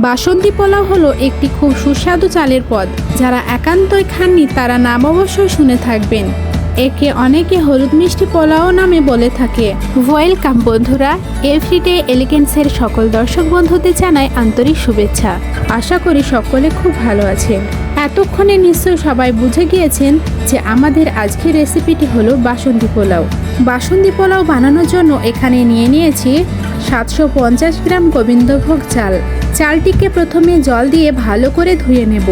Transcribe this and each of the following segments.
বাসন্তী পোলাও হলো একটি খুব সুস্বাদু চালের পদ। যারা একান্তই খাননি তারা নাম অবশ্যই শুনে থাকবেন। একে অনেকে হলুদ মিষ্টি পোলাও নামে বলে থাকে। ওয়েলকাম বন্ধুরা, এভরিডে এলিগেন্সের সকল দর্শক বন্ধুদের জানাই আন্তরিক শুভেচ্ছা। আশা করি সকলে খুব ভালো আছেন। এতক্ষণে নিশ্চয়ই সবাই বুঝে গিয়েছেন যে আমাদের আজকের রেসিপিটি হলো বাসন্তী পোলাও। বাসন্তী পোলাও বানানোর জন্য এখানে নিয়ে নিয়েছি 750 গ্রাম গোবিন্দভোগ চাল। চালটিকে প্রথমে জল দিয়ে ভালো করে ধুয়ে নেব।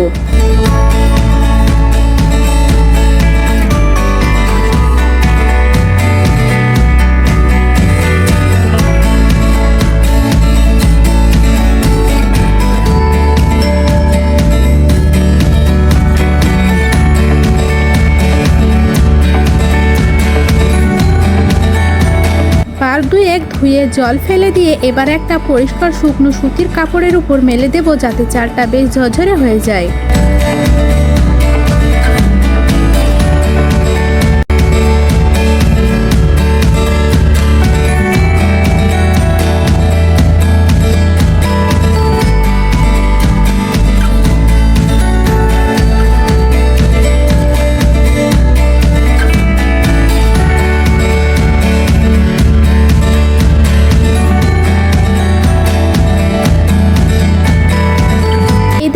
বার দুয়েক ধুয়ে জল ফেলে দিয়ে এবার একটা পরিষ্কার শুকনো সুতির কাপড়ের উপর মেলে দেব, যাতে চালটা বেশ ঝরঝরে হয়ে যায়।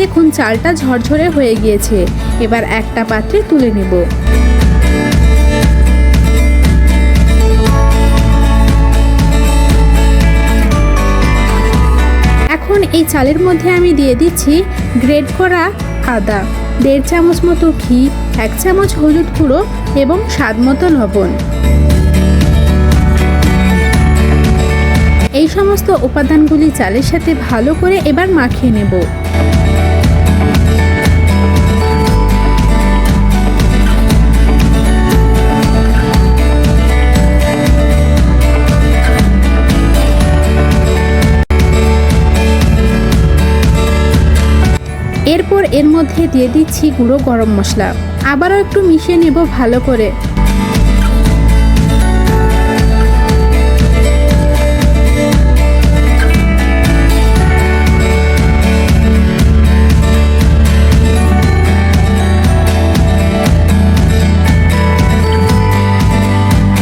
দেখুন চালটা ঝরঝরে হয়ে গিয়েছে। এবার একটা পাত্রে তুলে নেব। এখন এই চালের মধ্যে আমি দিয়ে দিচ্ছি গ্রেট করা আদা, 1.5 চামচ মতো ঘি, 1 চামচ হলুদ গুঁড়ো এবং স্বাদ মতো লবণ। এই সমস্ত উপাদানগুলি চালের সাথে ভালো করে এবার মাখিয়ে নেব। এরপর এর মধ্যে দিয়ে দিচ্ছি গুঁড়ো গরম মশলা। আবারও একটু মিশিয়ে নেব ভালো করে।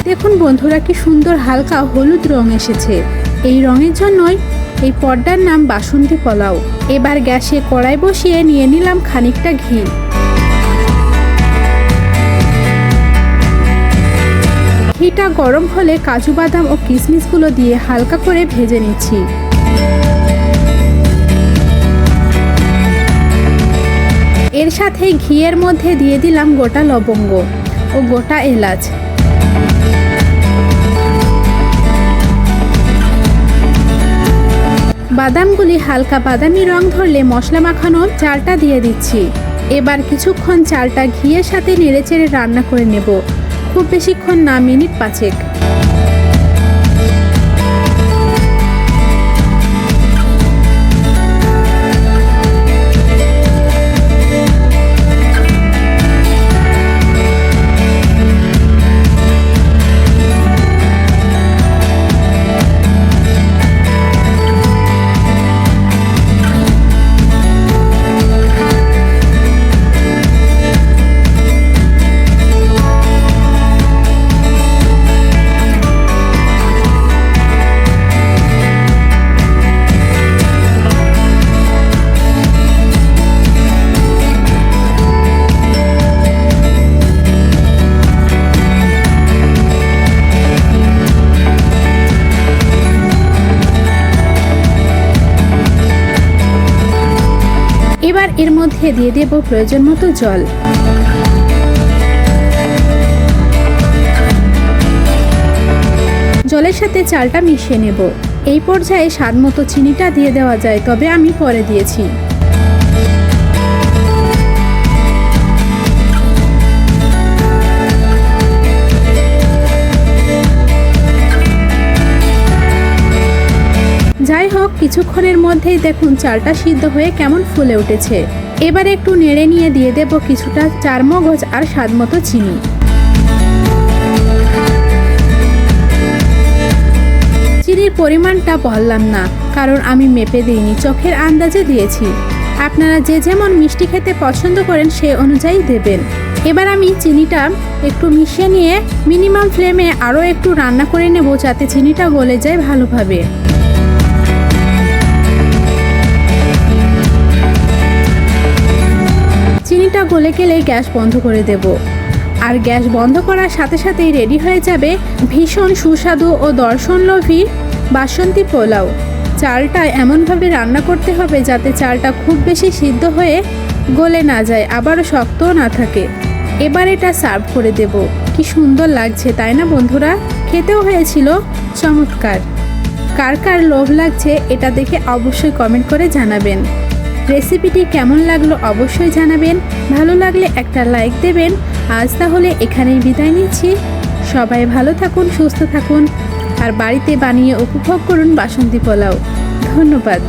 দেখুন বন্ধুরা, কি সুন্দর হালকা হলুদ রং এসেছে। এই রঙের জন্যই এই পদটার নাম বাসন্তী পোলাও। এবার গ্যাসে কড়াই বসিয়ে নিয়ে নিলাম খানিকটা ঘি। ঘিটা গরম হলে কাজু বাদাম ও কিশমিশগুলো দিয়ে হালকা করে ভেজে নিচ্ছি। এর সাথে ঘিয়ের মধ্যে দিয়ে দিলাম গোটা লবঙ্গ ও গোটা এলাচ। বাদামগুলি হালকা বাদামি রং ধরলে মশলা মাখানো চালটা দিয়ে দিচ্ছি। এবার কিছুক্ষণ চালটা ঘিয়ের সাথে নেড়েচেড়ে রান্না করে নেব, খুব বেশিক্ষণ না, মিনিট 5। এবার এর মধ্যে দিয়ে দেব প্রয়োজন মতো জল। জলের সাথে চালটা মিশিয়ে নেব। এই পর্যায়ে স্বাদ মতো চিনিটা দিয়ে দেওয়া যায়, তবে আমি পরে দিয়েছি। যাই হোক, কিছুক্ষণের মধ্যেই দেখুন চালটা সিদ্ধ হয়ে কেমন ফুলে উঠেছে। এবার একটু নেড়ে নিয়ে দিয়ে দেব কিছুটা চারমগজ আর স্বাদ মতো চিনি। চিনির পরিমাণটা বললাম না, কারণ আমি মেপে দিইনি, চোখের আন্দাজে দিয়েছি। আপনারা যে যেমন মিষ্টি খেতে পছন্দ করেন সেই অনুযায়ী দেবেন। এবার আমি চিনিটা একটু মিশিয়ে নিয়ে মিনিমাম ফ্লেমে আরও একটু রান্না করে নেব, যাতে চিনিটা গলে যায় ভালোভাবে। চিনিটা গলে গেলে গ্যাস বন্ধ করে দেব। আর গ্যাস বন্ধ করার সাথে সাথেই রেডি হয়ে যাবে ভীষণ সুস্বাদু ও দর্শনলোভী বাসন্তী পোলাও। চালটা এমনভাবে রান্না করতে হবে যাতে চালটা খুব বেশি সিদ্ধ হয়ে গলে না যায়, আবারও শক্তও না থাকে। এবার এটা সার্ভ করে দেব। কি সুন্দর লাগছে তাই না বন্ধুরা? খেতেও হয়েছিল চমৎকার। কার কার লোভ লাগছে এটা দেখে অবশ্যই কমেন্ট করে জানাবেন। রেসিপিটি কেমন লাগলো অবশ্যই জানাবেন। ভালো লাগলে একটা লাইক দেবেন। আজ তাহলে এখানেই বিদায় নিচ্ছি। সবাই ভালো থাকুন, সুস্থ থাকুন আর বাড়িতে বানিয়ে উপভোগ করুন বাসন্তী পোলাও। ধন্যবাদ।